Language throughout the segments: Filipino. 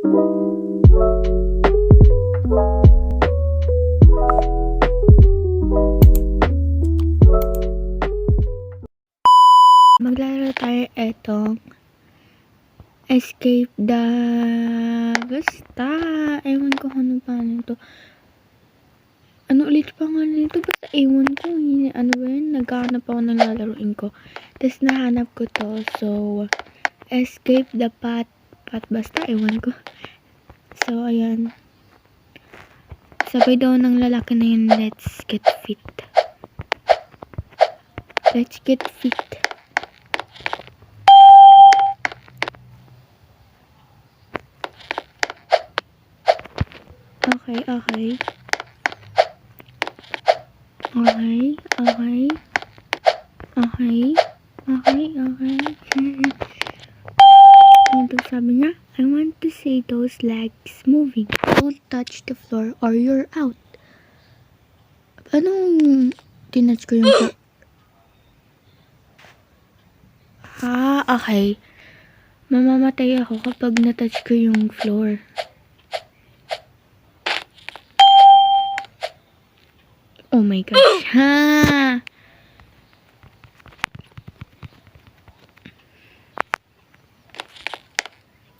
Maglalaro tayo etong Escape the... Basta, ewan ko ano paano ito. Ano ulit pa nga nito? Basta ewan ko. Ano ba yun? Naghahanap ako ng lalaroin ko. Tapos nahanap ko to. So, Escape the Path. Basta, ewan ko. So, ayan. Sabay daw ng lalaki na yun, let's get fit. Let's get fit. Okay. Ito sabi niya, I want to see those legs moving. Don't touch the floor or you're out. Anong tinouch ko yung floor? Okay. Mamamatay ako kapag natouch ko yung floor. Oh my gosh.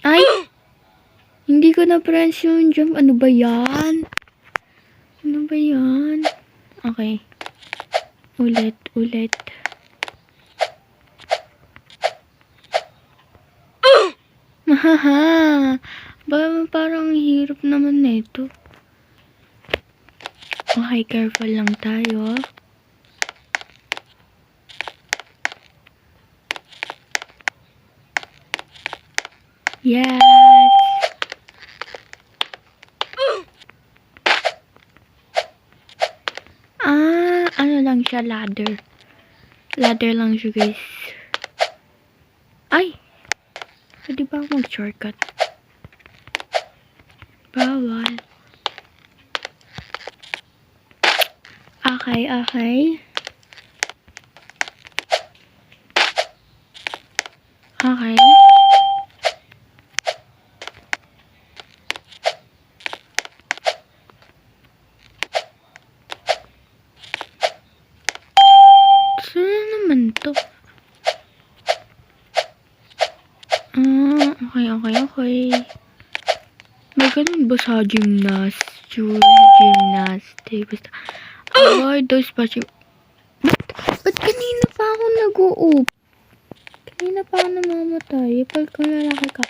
Ay! Hindi ko na-press yung jump. Ano ba yan? Okay. Ulit. Parang hirap naman nito. Okay, careful lang tayo. Yes! Ano lang siya, ladder. Ladder lang siya, guys. Ay! Pwede ba mag-shortcut? Bawal. Okay. Saan naman to? Okay. May ganun ba sa gymnastic? Basta, avoid those patching. Ba't kanina pa ako nag-uop? Kanina pa ako namamatay. Pag lalaki ka.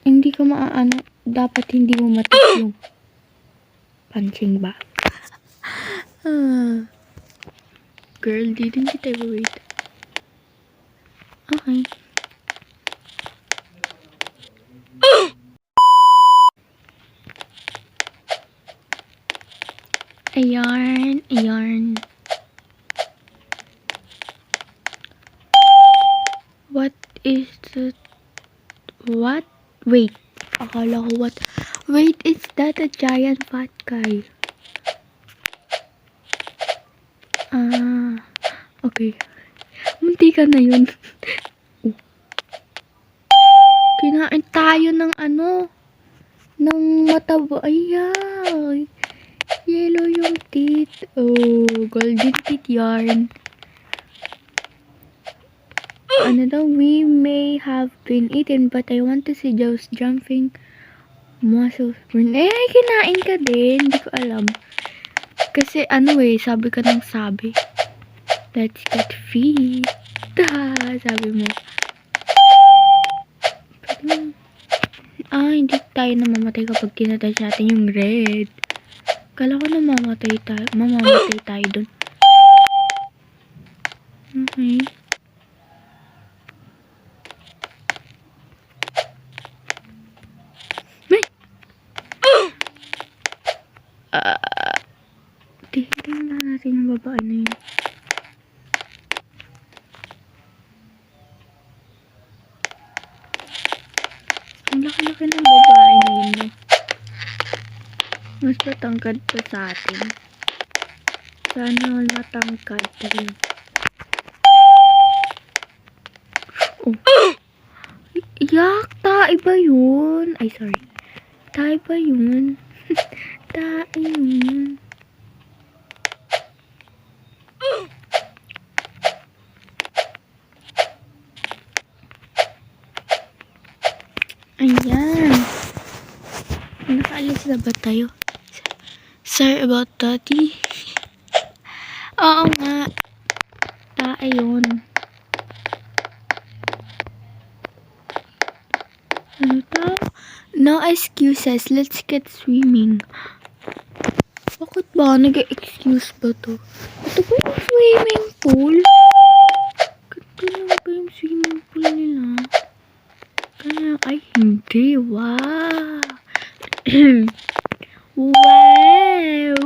Hindi ka maaano. Dapat hindi mo matap yung punching bag. Girl, didn't you ever wait? Okay. Ayan. What is it? What? Wait. Akala ko what? Wait, is that a giant fat guy? Okay. Munti ka na yun. Kinain tayo ng ng mataba. Ayan. Yellow yung teeth. Oh, golden teeth yarn. We may have been eaten, but I want to see those jumping muscles. Kinain ka din. Hindi ko alam. Kasi sabi ka ng sabi. Let's get fit. Sabi mo. Hindi tayo namamatay kapag kinatouch natin yung red. Kala ko mamamatay tayo dun. Okay. Tingnan natin yung babae na yun. Ang laki-laki ng babae na yun, no? Mas matangkad pa sa atin. Sana matangkad tayo. Oh. Yak! ba yun? Ay, sorry. Tayo ba yun? Tayo yun. Ayan. Nakaalis na ba tayo? Sorry about that. Oo nga. Tayo yun. Ano to? No excuses. Let's get swimming. Bakit ba? Nag-excuse ba to? Ito ba yung swimming pool? Ganito lang ba yung swimming pool nila? Kaya, ay hindi. Wow! Wow!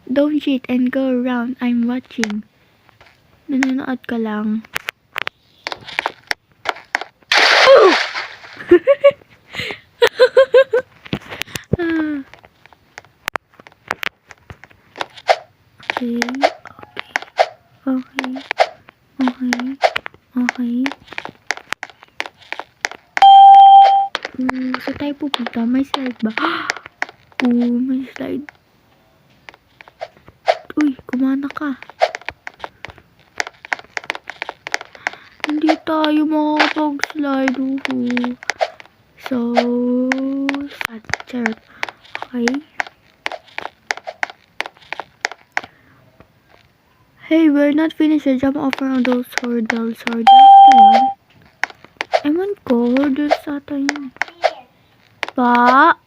Don't cheat and go around. I'm watching. Nanonood ka lang. Okay. Okay. Okay. Okay. Saan tayo pupunta? May slide ba? May slide. Uy, kumana ka. Hindi tayo makakapag-slide. So, sad. Charot. Okay. Hey, we're not finished. Jump off around those hurdles. Hurdles pa yan? Ewan ko. Hurdles ata yun. Pa?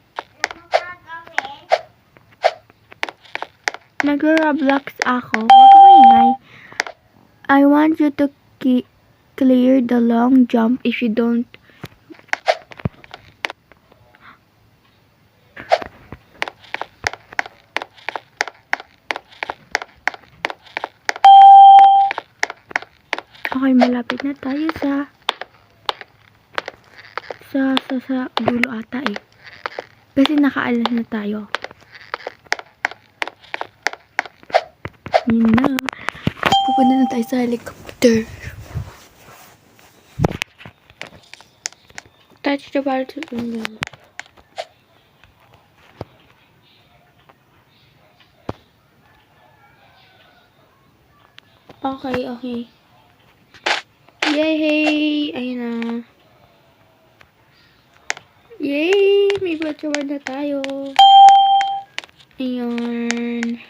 Nag-Roblox ako. Huwag ka maingay. I want you to clear the long jump. If you don't, okay, malapit na tayo sa dulo ata eh. Kasi nakaalas na tayo. Yun na. Pupunta na tayo sa helicopter. Touch the button. Okay. Yay! Ayun na. Yay! May virtual na tayo. Ayun.